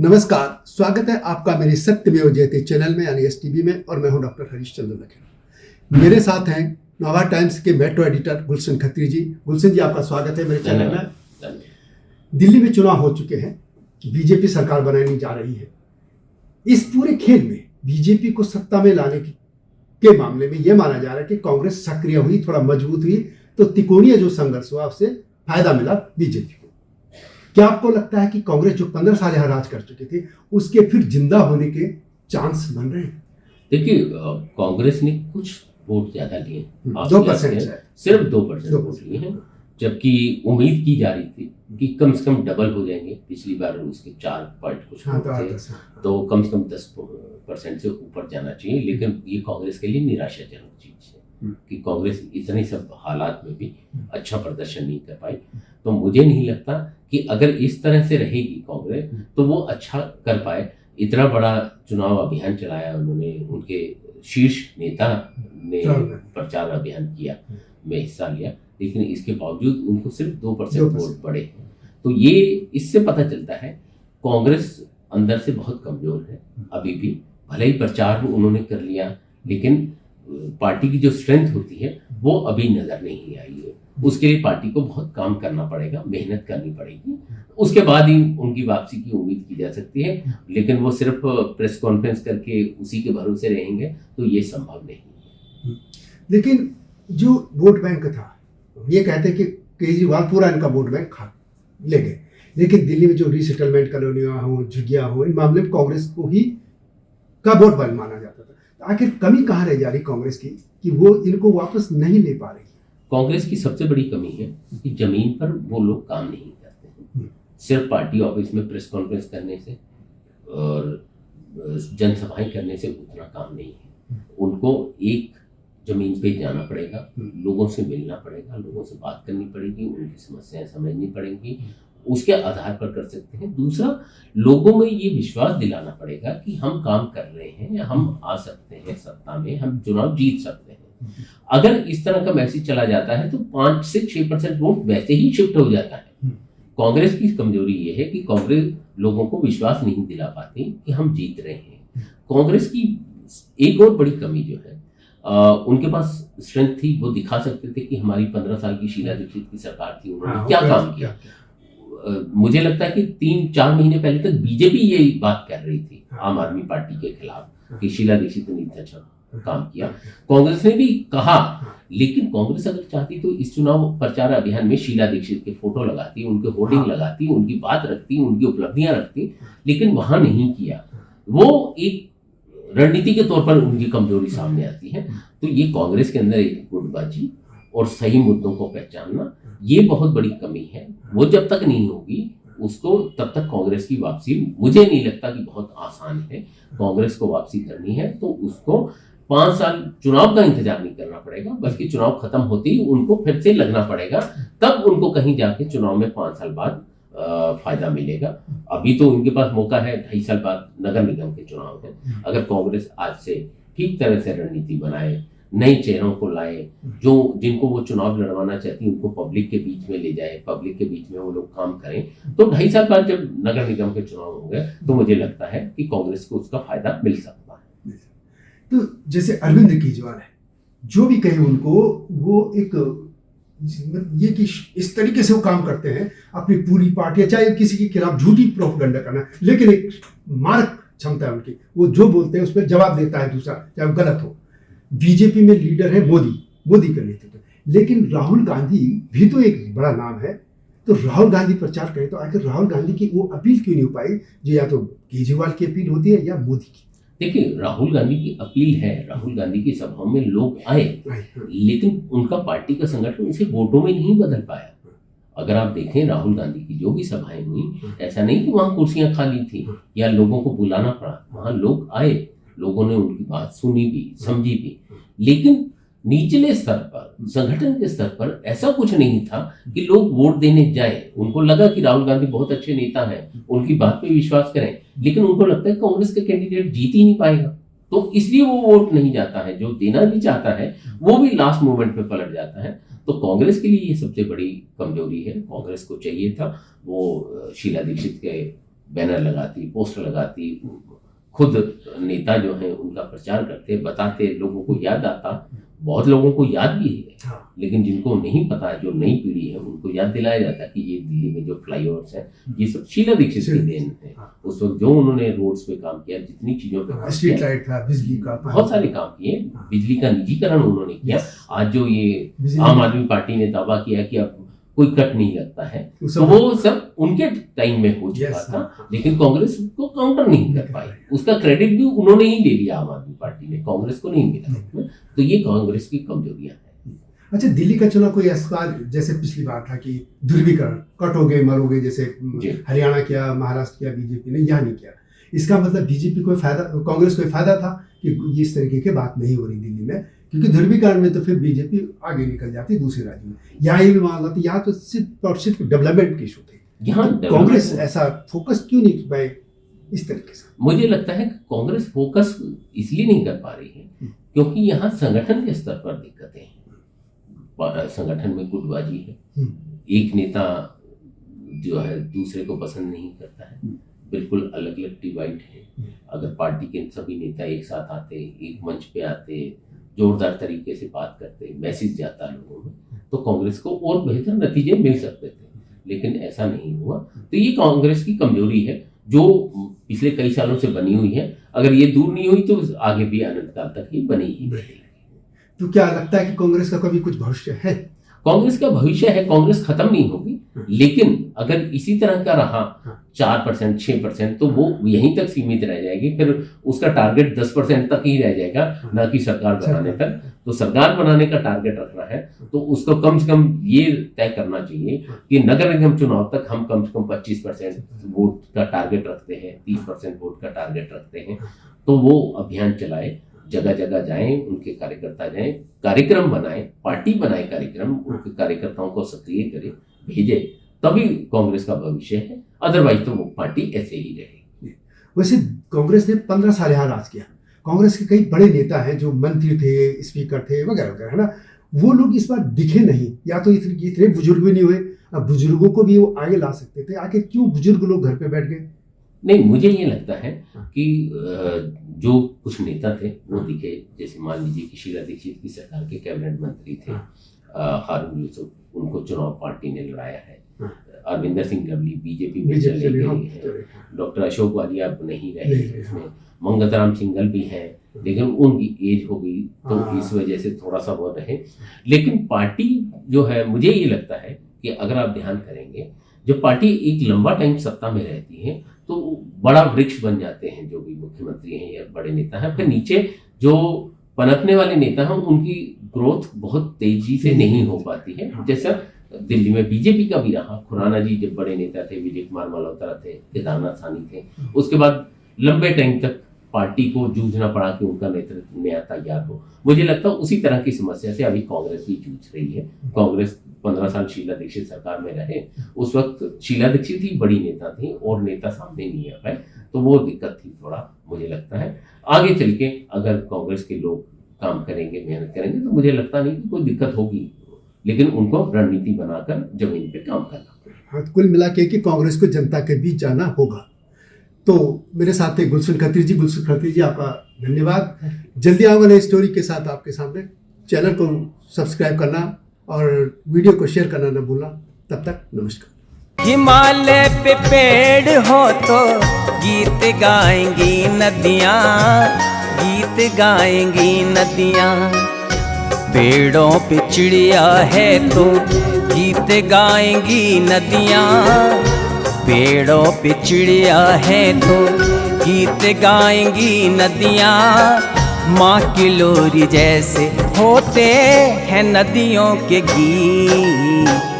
नमस्कार, स्वागत है आपका मेरे सत्यमेव जयते चैनल में यानी एसटीवी में और मैं हूं डॉक्टर हरीशचंद्र लखेड़ा। मेरे साथ हैं नवा टाइम्स के मेट्रो एडिटर गुलशन खत्री जी। गुलशन जी, आपका स्वागत है मेरे चैनल में। दिल्ली में चुनाव हो चुके हैं, बीजेपी सरकार बनाने जा रही है। इस पूरे खेल में बीजेपी को सत्ता में लाने के मामले में यह माना जा रहा है कि कांग्रेस सक्रिय हुई, थोड़ा मजबूत हुई, तो त्रिकोणीय जो संघर्ष हुआ उससे फायदा मिला बीजेपी को। क्या आपको लगता है कि कांग्रेस जो 15 साल यहाँ राज कर चुके थे उसके फिर जिंदा होने के चांस बन रहे हैं? देखिए, कांग्रेस ने कुछ वोट ज्यादा लिए, 2% सिर्फ 2% वोट लिए हैं, जबकि उम्मीद की जा रही थी कि कम से कम डबल हो जाएंगे। पिछली बार उसके 4 पॉइंट कुछ थे, तो कम से कम 10% से ऊपर जाना चाहिए। लेकिन ये कांग्रेस के लिए निराशाजनक चीज है कि कांग्रेस इतने सब हालात में भी अच्छा प्रदर्शन नहीं कर पाई। तो मुझे नहीं लगता कि अगर इस तरह से रहेगी कांग्रेस तो वो अच्छा कर पाए। इतना बड़ा चुनाव अभियान चलाया उन्होंने, उनके शीर्ष नेता ने प्रचार अभियान किया, में हिस्सा लिया, लेकिन इसके बावजूद उनको सिर्फ 2% वोट पड़े। तो ये इससे पता चलता है कांग्रेस अंदर से बहुत कमजोर है अभी भी। भले ही प्रचार उन्होंने कर लिया, लेकिन पार्टी की जो स्ट्रेंथ होती है वो अभी नजर नहीं आई है। उसके लिए पार्टी को बहुत काम करना पड़ेगा, मेहनत करनी पड़ेगी, उसके बाद ही उनकी वापसी की उम्मीद की जा सकती है। लेकिन वो सिर्फ प्रेस कॉन्फ्रेंस करके उसी के भरोसे रहेंगे तो ये संभव नहीं है। लेकिन जो वोट बैंक था, ये कहते हैं कि केजरीवाल पूरा इनका वोट बैंक खा ले गए, लेकिन दिल्ली में जो रीसेटलमेंट कॉलोनियां हो, झुग्गियां हो, इन मामले में कांग्रेस को ही का वोट बैंक माना जाता था। तो आखिर कमी कहाँ रह जा रही कांग्रेस की कि वो इनको वापस नहीं ले पा रही? कांग्रेस की सबसे बड़ी कमी है कि जमीन पर वो लोग काम नहीं करते हैं। सिर्फ पार्टी ऑफिस में प्रेस कॉन्फ्रेंस करने से और जनसभाएं करने से उतना काम नहीं है। उनको एक जमीन पे जाना पड़ेगा, लोगों से मिलना पड़ेगा, लोगों से बात करनी पड़ेगी, उनकी समस्याएं समझनी पड़ेंगी, उसके आधार पर कर सकते हैं। दूसरा, लोगों में ये विश्वास दिलाना पड़ेगा कि हम काम कर रहे हैं, हम आ सकते हैं सत्ता में, हम चुनाव जीत सकते हैं। अगर इस तरह का मैसेज चला जाता है तो 5 से 6% वोट वैसे ही शिफ्ट हो जाता है। कांग्रेस की कमजोरी ये है कि कांग्रेस लोगों को विश्वास नहीं दिला पाती कि हम जीत रहे हैं। कांग्रेस की एक और बड़ी कमी जो है, उनके पास स्ट्रेंथ थी, वो दिखा सकते थे कि हमारी 15 साल की शीला दीक्षित की सरकार थी, उन्होंने क्या काम किया। मुझे लगता है कि 3-4 महीने पहले तक बीजेपी ये बात कर रही थी आम आदमी पार्टी के खिलाफ कि शीला दीक्षित ने इतना अच्छा काम किया। कांग्रेस ने भी कहा, लेकिन कांग्रेस अगर चाहती तो इस चुनाव प्रचार अभियान में शीला दीक्षित के फोटो लगाती, उनके होर्डिंग लगाती, उनकी बात रखती, उनकी उपलब्धियां रखती, लेकिन वहां नहीं किया। वो एक रणनीति के तौर पर उनकी कमजोरी सामने आती है। तो ये कांग्रेस के अंदर एक गुटबाजी और सही मुद्दों को पहचानना, ये बहुत बड़ी कमी है। वो जब तक नहीं होगी उसको तब तक कांग्रेस की वापसी मुझे नहीं लगता कि बहुत आसान है। कांग्रेस को वापसी करनी है तो उसको 5 साल चुनाव का इंतजार नहीं करना पड़ेगा, बल्कि चुनाव खत्म होते ही उनको फिर से लगना पड़ेगा, तब उनको कहीं जाके चुनाव में 5 साल बाद फायदा मिलेगा। अभी तो उनके पास मौका है, 2.5 साल बाद नगर निगम के चुनाव है। अगर कांग्रेस आज से ठीक तरह से रणनीति बनाए, नए चेहरों को लाए, जो जिनको वो चुनाव लड़वाना चाहती है उनको पब्लिक के बीच में ले जाए, पब्लिक के बीच में वो लोग काम करें, तो 2.5 साल बाद जब नगर निगम के चुनाव होंगे तो मुझे लगता है कि कांग्रेस को उसका फायदा मिल सकता है। तो जैसे अरविंद केजरीवाल है, जो भी कहे उनको, वो एक ये कि इस तरीके से वो काम करते हैं, अपनी पूरी पार्टी चाहे किसी के खिलाफ झूठी प्रोपेगेंडा करना, लेकिन एक मारक क्षमता है उनकी, वो जो बोलते हैं उस पर जवाब देता है दूसरा, चाहे वो गलत हो। बीजेपी में लीडर है मोदी का नेतृत्व, लेकिन राहुल गांधी भी तो एक बड़ा नाम है। तो राहुल गांधी प्रचार करें तो आखिर राहुल गांधी की वो अपील क्यों नहीं हो पाई जो या तो केजरीवाल की अपील होती है या मोदी की? देखिए, राहुल गांधी की अपील है, राहुल गांधी की सभाओं में लोग आए, लेकिन उनका पार्टी का संगठन उसे वोटों में नहीं बदल पाया। अगर आप देखें राहुल गांधी की जो भी सभाएं हुई, ऐसा नहीं कि वहां कुर्सियां खाली थी या लोगों को बुलाना पड़ा, वहां लोग आए, लोगों ने उनकी बात सुनी भी, समझी भी। लेकिन निचले स्तर पर, संगठन के स्तर पर ऐसा कुछ नहीं था कि लोग वोट देने जाए। उनको लगा कि राहुल गांधी बहुत अच्छे नेता हैं, उनकी बात पे विश्वास करें, लेकिन उनको लगता है कांग्रेस का कैंडिडेट जीत ही नहीं पाएगा, तो इसलिए वो वोट नहीं जाता है। जो देना भी चाहता है वो भी लास्ट मोमेंट पे पलट जाता है। तो कांग्रेस के लिए ये सबसे बड़ी कमजोरी है। कांग्रेस को चाहिए था वो शीला दीक्षित के बैनर लगाती, पोस्टर लगाती, खुद नेता जो हैं उनका प्रचार करते, बताते, लोगों को याद आता। बहुत लोगों को याद भी है, हाँ। लेकिन जिनको नहीं पता, जो नई पीढ़ी है, उनको याद दिलाया जाता है कि ये दिल्ली में जो फ्लाईओवर्स हैं, ये सब शीला दीक्षित की देन है। हाँ। उस वक्त जो उन्होंने रोड्स पे काम किया, जितनी चीजों पे काम स्ट्रीट किया, लाइट था, बिजली का, बहुत सारे काम किए। हाँ। बिजली का निजीकरण उन्होंने किया। आज जो ये बिजली आम का- आदमी पार्टी ने दावा किया कि अब कोई कट नहीं लगता है, उस तो समय- वो सब उनके टाइम में हो चुका Yes, था, हाँ। लेकिन कांग्रेस को काउंटर नहीं कर पाई। उसका क्रेडिट भी उन्होंने ही ले लिया, आम आदमी पार्टी ने, कांग्रेस को नहीं मिला उसमें। तो ये कांग्रेस की कमजोरियां हैं। अच्छा, दिल्ली का चुनाव कोई ऐसा जैसे पिछली बार था कि ध्रुवीकरण, कटोगे मरोगे, जैसे जी। हरियाणा किया, महाराष्ट्र किया बीजेपी ने, यहाँ नहीं किया। इसका मतलब बीजेपी को फायदा, कांग्रेस को फायदा था कि इस तरीके की बात नहीं हो रही दिल्ली में, क्योंकि ध्रुवीकरण में तो फिर बीजेपी आगे निकल जाती दूसरे राज्यों में। यहाँ ये भी मान लो, यहाँ तो सिर्फ और सिर्फ डेवलपमेंट के इशू थे। यहाँ तो कांग्रेस ऐसा फोकस क्यों नहीं कर पाए इस तरीके से? मुझे लगता है कि कांग्रेस फोकस इसलिए नहीं कर पा रही है क्योंकि यहाँ संगठन के स्तर पर दिक्कतें हैं। संगठन में गुटबाजी है, एक नेता जो है दूसरे को पसंद नहीं करता है, बिल्कुल अलग अलग डिवाइड है। अगर पार्टी के सभी नेता एक साथ आते, एक मंच पे आते, जोरदार तरीके से बात करते, मैसेज जाता लोगों में, तो कांग्रेस को और बेहतर नतीजे मिल सकते थे, लेकिन ऐसा नहीं हुआ। तो ये कांग्रेस की कमजोरी है जो पिछले कई सालों से बनी हुई है। अगर ये दूर नहीं हुई तो आगे भी अनंत काल तक ही बनी ही रहेगी। तो क्या लगता है कि कांग्रेस का कभी कुछ भविष्य है? कांग्रेस का भविष्य है, कांग्रेस खत्म नहीं होगी, लेकिन अगर इसी तरह का रहा 4%, 6%, तो वो यहीं तक सीमित रह जाएगी। फिर उसका टारगेट 10% तक ही रह जाएगा, ना कि सरकार बनाने तक। तो सरकार बनाने का टारगेट रखना है तो उसको कम से कम ये तय करना चाहिए कि नगर निगम चुनाव तक हम कम से कम 25% वोट का टारगेट रखते हैं, 30% वोट का टारगेट रखते हैं। तो वो अभियान चलाए, जगह जगह जाएं, उनके कार्यकर्ता जाएं, कार्यक्रम बनाएं, पार्टी बनाए कार्यक्रम, उनके कार्यकर्ताओं को सक्रिय करें, भेजे, तभी कांग्रेस का भविष्य है। अदरवाइज तो वो पार्टी ऐसे ही रहेगी। वैसे कांग्रेस ने 15 साल यहाँ राज किया। कांग्रेस के कई बड़े नेता हैं जो मंत्री थे, स्पीकर थे, वगैरह वगैरह, है ना। वो लोग इस बार दिखे नहीं, या तो इतने बुजुर्ग भी नहीं हुए। अब बुजुर्गों को भी वो आगे ला सकते थे, आखिर क्यों बुजुर्ग लोग घर पे बैठ गए? नहीं, मुझे ये लगता है कि जो कुछ नेता थे वो दिखे, जैसे मान लीजिए कि शीला दीक्षित की सरकार के कैबिनेट मंत्री थे, हारून यूसुफ, उनको चुनाव पार्टी ने लड़ाया है। अरविंदर सिंह लवली बीजेपी में चले गए हैं। डॉक्टर अशोक वालिया अब नहीं रहे इसमें। मंगतराम सिंघल भी हैं, लेकिन उनकी एज हो गई तो इस वजह से थोड़ा सा वो रहे। लेकिन पार्टी जो है, मुझे ये लगता है कि अगर आप ध्यान करेंगे, जब पार्टी एक लंबा टाइम सत्ता में रहती है तो बड़ा वृक्ष बन जाते हैं जो भी मुख्यमंत्री हैं या बड़े नेता हैं। फिर नीचे जो पनपने वाले नेता हैं उनकी ग्रोथ बहुत तेजी से नहीं हो पाती है। जैसा दिल्ली में बीजेपी का भी रहा, खुराना जी जब बड़े नेता थे, विजय कुमार मल्होत्रा थे, केदारनाथ सानी थे, उसके बाद लंबे टाइम तक पार्टी को जूझना पड़ा कि उनका नेतृत्व नया तैयार हो। मुझे लगता है उसी तरह की समस्या से अभी कांग्रेस भी जूझ रही है। कांग्रेस 15 साल शीला दीक्षित सरकार में रहे, उस वक्त शीला दीक्षित ही बड़ी नेता थी और नेता सामने नहीं आ पाए, तो वो दिक्कत थी थोड़ा। मुझे लगता है आगे चल के अगर कांग्रेस के लोग काम करेंगे, मेहनत करेंगे, तो मुझे लगता नहीं कि कोई दिक्कत होगी, लेकिन उनको रणनीति बनाकर जमीन पे काम करना। हाँ, कुल मिला के कि कांग्रेस को जनता के बीच जाना होगा। तो मेरे साथ थे गुलशन खत्री जी। गुलशन खत्री जी, आपका धन्यवाद। जल्दी आऊंगा नई स्टोरी के साथ आपके सामने। चैनल को सब्सक्राइब करना और वीडियो को शेयर करना न भूलना। तब तक नमस्कार। हिमालय पे पेड़ हो तो गीत गाएंगी नदियाँ, गीत गाएंगी नदियाँ। पेड़ों पे चिड़िया है तो गीत गाएंगी नदियाँ, पेड़ों पे चिड़िया है तो गीत गाएंगी नदियाँ। माँ की लोरी जैसे होते हैं नदियों के गीत।